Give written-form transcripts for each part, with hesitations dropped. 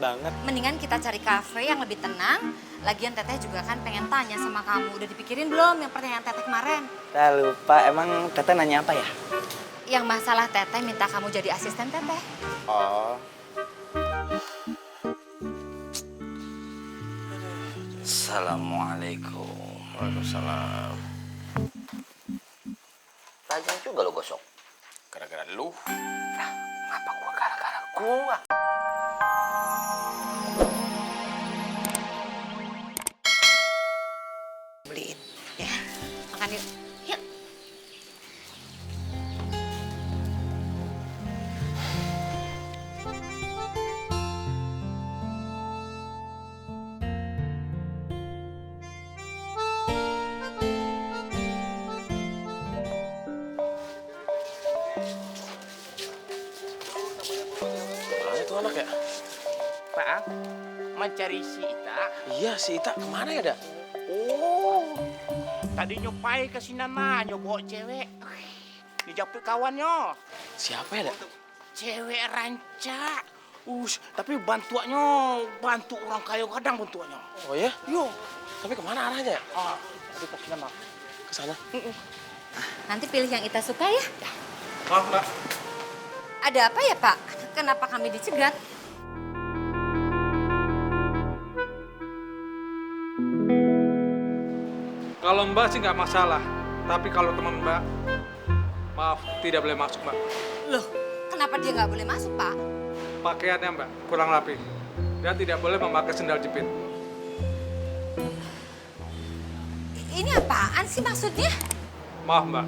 banget. Mendingan kita cari kafe yang lebih tenang. Lagian Teteh juga kan pengen tanya sama kamu. Udah dipikirin belum yang pertanyaan Teteh kemarin? Saya lupa, emang Teteh nanya apa ya? Yang masalah Teteh minta kamu jadi asisten Teteh. Oh. Assalamualaikum. Waalaikumsalam. Tajam juga lo gosok. Gara-gara lu. Nah, ngapa gua gara-gara gua? Beliin. Ya, Makan yuk. Yuk. Mana tuh anak ya? Pak, mencari si Ita. Iya, si Ita kemana ya, Dak? Oh, tadi nyopai ke Sinama, nyobawa cewek. Dijapit kawannya. Siapa ya, Dak? Cewek ranca. Tapi bantuannya, bantu orang kaya kadang bantuannya. Oh ya? Yo, Tapi kemana arahnya? tadi ke Sinama. Ke sana. Nanti pilih yang Ita suka ya. Maaf, Mbak. Ada apa ya Pak? Kenapa kami dicegat? Kalau Mbak sih nggak masalah, tapi kalau teman Mbak, maaf, tidak boleh masuk Mbak. Loh, kenapa dia nggak boleh masuk Pak? Pakaiannya Mbak, kurang rapi. Dan tidak boleh memakai sendal jepit. Ini apaan sih maksudnya? Maaf Mbak,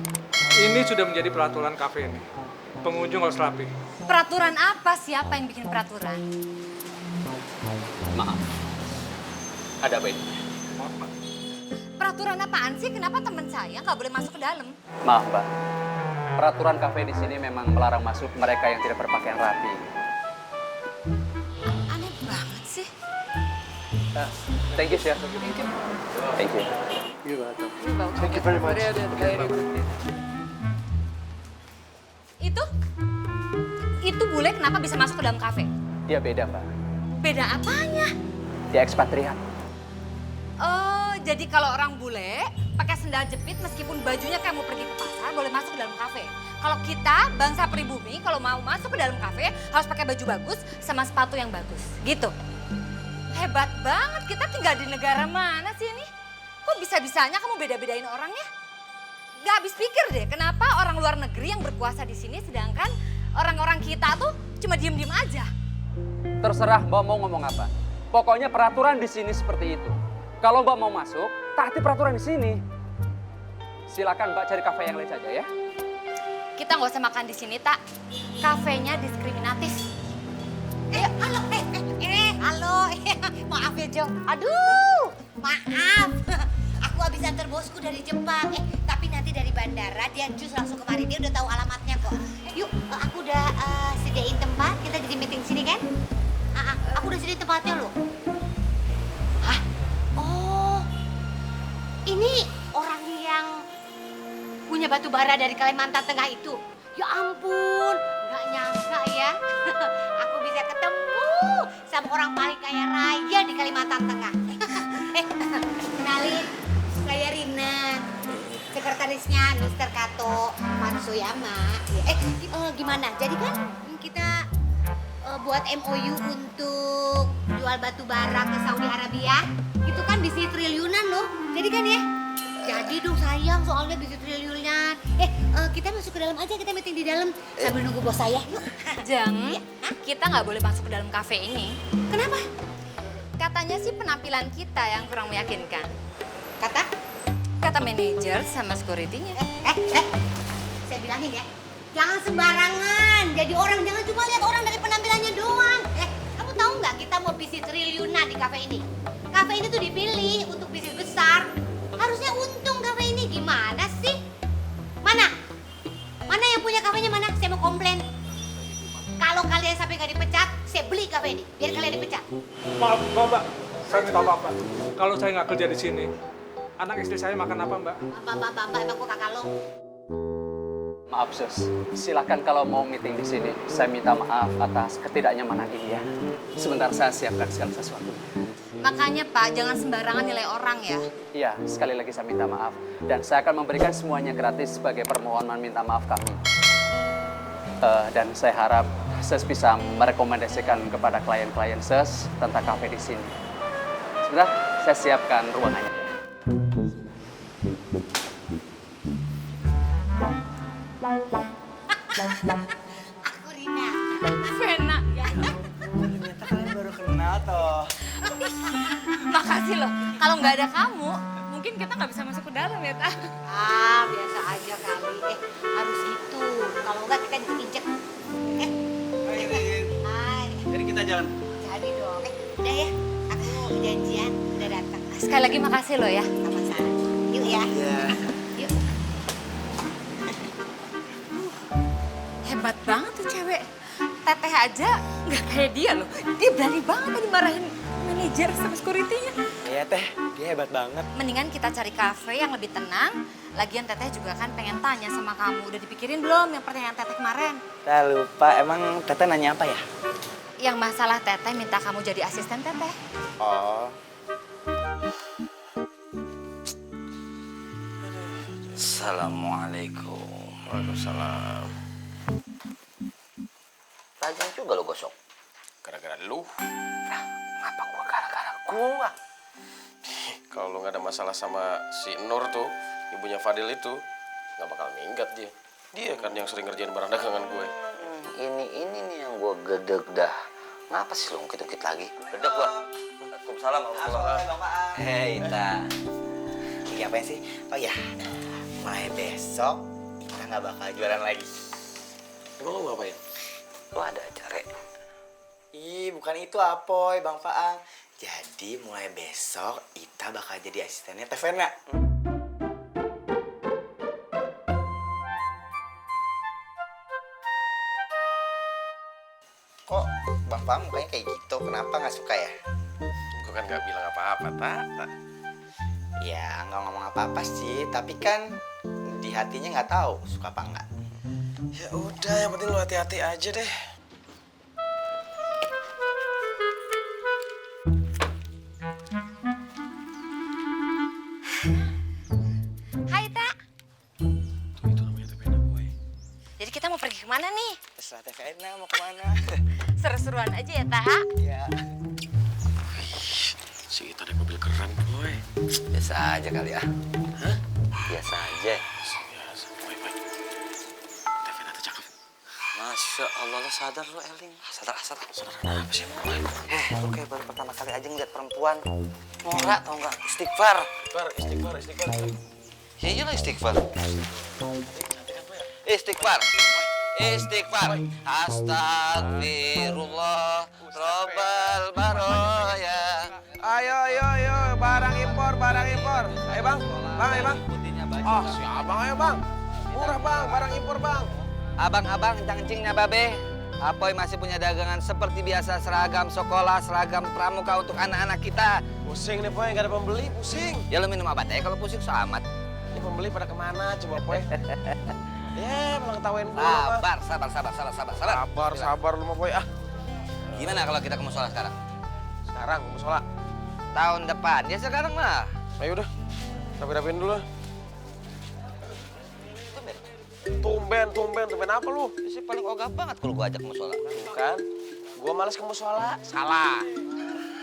ini sudah menjadi peraturan kafe ini. Pengunjung harus rapi. Peraturan apa? Siapa yang bikin peraturan? Maaf. Ada apa ini? Maaf Mbak. Peraturan apaan sih? Kenapa teman saya nggak boleh masuk ke dalam? Maaf, Mbak. Peraturan kafe di sini memang melarang masuk mereka yang tidak berpakaian rapi. Aneh banget sih. Thank you, Chef. Thank you. Thank you very much. Itu bule kenapa bisa masuk ke dalam kafe? Dia beda, Mbak. Beda apanya? Dia ekspatriat. Oh, jadi kalau orang bule pakai sendal jepit meskipun bajunya kayak mau pergi ke pasar boleh masuk ke dalam kafe. Kalau kita bangsa pribumi kalau mau masuk ke dalam kafe harus pakai baju bagus sama sepatu yang bagus. Gitu. Hebat banget, kita tinggal di negara mana sih ini? Kok bisa-bisanya kamu beda-bedain orangnya? Gak habis pikir deh, kenapa orang luar negeri yang berkuasa di sini sedangkan orang-orang kita tuh cuma diem-diem aja. Terserah Mbak mau ngomong apa. Pokoknya peraturan di sini seperti itu. Kalau Mbak mau masuk, taati peraturan di sini. Silakan Mbak cari kafe yang lain saja ya. Kita nggak usah makan di sini, Tak. Kafenya diskriminatif. Halo, halo. Maaf ya, Jo. Aduh, maaf. Aku habis antar bosku dari Jepang. Tapi nanti dari bandara dia jus langsung kemari. Dia udah tahu alamatnya kok. Yuk, aku udah sediain tempat. Kita jadi meeting sini kan? Aku udah sediain tempatnya loh. Hah? Oh, ini orang yang punya batu bara dari Kalimantan Tengah itu. Ya ampun, nggak nyangka ya. Aku bisa ketemu sama orang paling kaya raya di Kalimantan Tengah. Kenalin, saya Rina. Sekretarisnya Mr. Kato Matsuyama. Gimana? Jadi kan kita buat MOU untuk jual batu bara ke Saudi Arabia. Itu kan bisnis triliunan loh. Jadi kan ya? Jadi dong sayang soalnya bisnis triliunan. Kita masuk ke dalam aja, kita meeting di dalam sambil nunggu bos saya. Yuk. Jang, kita nggak boleh masuk ke dalam kafe ini. Kenapa? Katanya sih penampilan kita yang kurang meyakinkan. Kata? Kata manajer sama security-nya. Saya bilangin ya, jangan sembarangan. Jadi orang jangan cuma lihat orang dari penampilannya doang. Kamu tahu nggak kita mau bisnis triliunan di kafe ini? Kafe ini tuh dipilih untuk bisnis besar. Harusnya untung kafe ini. Gimana sih? Mana? Mana yang punya kafenya mana? Saya mau komplain. Kalau kalian sampai nggak dipecat, saya beli kafe ini. Biar kalian dipecat. Maaf, Mbak. Saya minta maaf, Mbak. Kalau saya nggak kerja di sini, anak istri saya makan apa, Mbak? Mbak, emang kok kakak lo? Maaf, Sus. Silakan kalau mau meeting di sini. Saya minta maaf atas ketidaknyamanan ini ya. Sebentar saya siapkan segala sesuatu. Makanya Pak, jangan sembarangan nilai orang ya. Iya, sekali lagi saya minta maaf. Dan saya akan memberikan semuanya gratis sebagai permohonan minta maaf kami. Dan saya harap Ses bisa merekomendasikan kepada klien-klien Ses tentang kafe di sini. Sebentar, saya siapkan ruangannya. Aku Rina. Vena. Ternyata kalian baru kenal toh. Makasih loh. Kalau nggak ada kamu, mungkin kita nggak bisa masuk ke dalam ya, Ta. Ah, biasa aja kali. Harus gitu. Kalau enggak kita diinjek. Hai, Rin. Hai. Jadi kita jalan. Jadi dong. Udah ya. Aku janjian udah datang. Sekali lagi makasih loh ya. Sama-sama. Yuk ya. Iya. Yuk. Hebat banget tuh cewek. Teteh aja nggak kayak dia loh. Dia berani banget tadi marahin manajer sama security-nya. Iya teh, dia hebat banget. Mendingan kita cari kafe yang lebih tenang. Lagian teteh juga kan pengen tanya sama kamu. Udah dipikirin belum yang pertanyaan teteh kemarin? Saya lupa, emang teteh nanya apa ya? Yang masalah teteh minta kamu jadi asisten teteh. Oh. Assalamualaikum. Waalaikumsalam. Tajam juga lo gosok. Gara-gara lu. Nah, ngapa gua gara-gara gua? Kalau lu nggak ada masalah sama si Nur tuh, ibunya Fadil itu, nggak bakal minggat dia. Dia kan yang sering ngerjain barang dagangan gue. Ini nih yang gua gedeg dah. Ngapa sih lo ngikut-ngikut lagi? Gedeg gua. Waalaikumsalam warahmatullahi wabarakatuh. Hei, Ita. Iya apa sih? Oh ya, mulai besok kita nggak bakal jualan lagi. Emang lu ngapain? Lo ada acara? Ih, bukan itu Apoy, Bang Faang. Jadi mulai besok Ita bakal jadi asistennya Teh Vena. Kok Bang Faang mukanya kayak gitu? Kenapa nggak suka ya? Gue kan nggak bilang apa-apa, tak. Ya nggak ngomong apa-apa sih, tapi kan di hatinya nggak tahu suka apa nggak. Ya udah, yang penting lu hati-hati aja deh. Hai, Ta. Itu namanya Teh Vena, boy. Jadi kita mau pergi kemana nih? Terserah Teh Vena mau kemana? Seru-seruan aja ya, Ta. Ya. Si Ita naik mobil keren, boy. Biasa aja kali ya. Hah? Biasa aja. Biasa, boy. Teh Vena tuh cakep. Masya Allah, lo sadar lo, Eling. Sadar. Apa sih, boy? Lo kayak baru pertama kali aja ngeliat perempuan. Norak tau nggak? Istighfar. Istighfar. Ya iyalah istighfar. Istighfar. Astagfirullah. Robbal baroya. Ayo, barang impor. Ayo bang, Oh, si abang ayo bang. Murah bang, barang impor bang. Abang-abang cangcingnya babe. Apoy masih punya dagangan seperti biasa, seragam sekolah, seragam pramuka untuk anak-anak kita. Pusing nih boy, nggak ada pembeli, pusing. Ya lo minum obat aja kalau pusing so amat. Ini pembeli pada kemana coba boy? Ya, malah ketawain gue. Sabar lu mah boy ah. Gimana kalau kita ke musola sekarang? Sekarang ke musola. Tahun depan, ya sekarang mah. Ayo udah, rapi-rapiin dulu. Tumben apa lu? Sih paling ogah banget kalau gua ajak ke musola. Bukan, gua males ke musola. Salah.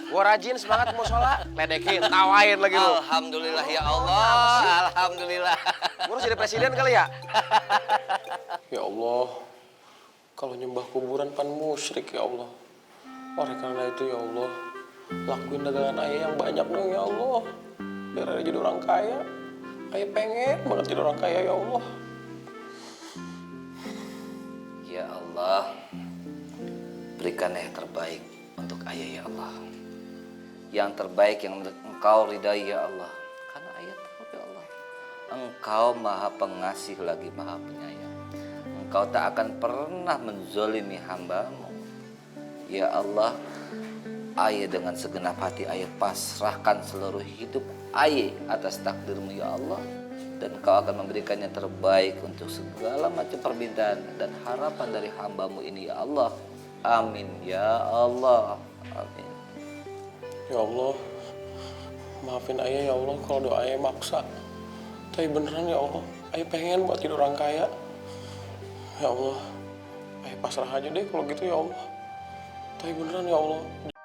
Gua rajin semangat ke musola, ledekin, tawain lagi lu. Alhamdulillah ya Allah, alhamdulillah. Gua harus jadi presiden kali ya? Ya Allah, kalau nyembah kuburan pan musyrik ya Allah. Oleh karena itu ya Allah, lakuin dagangan ayah yang banyak dong ya Allah. Biar ayah jadi orang kaya. Ayah pengen banget jadi orang kaya ya Allah. Ya Allah, berikan yang terbaik untuk ayah ya Allah. Yang terbaik yang menurut Engkau ridai ya Allah. Karena ayah tahu ya Allah, Engkau maha pengasih lagi maha penyayang. Engkau tak akan pernah menzolimi hambamu. Ya Allah, ayah dengan segenap hati ayah pasrahkan seluruh hidup ayah atas takdirmu ya Allah. dan Engkau akan memberikan yang terbaik untuk segala macam permintaan dan harapan dari hamba-Mu ini ya Allah. Amin ya Allah. Amin. Ya Allah, maafin ayah ya Allah kalau doa ayah maksa. Tapi beneran ya Allah, ayah pengen buat jadi orang kaya. Ya Allah, ayah pasrah aja deh kalau gitu ya Allah. Tapi beneran ya Allah.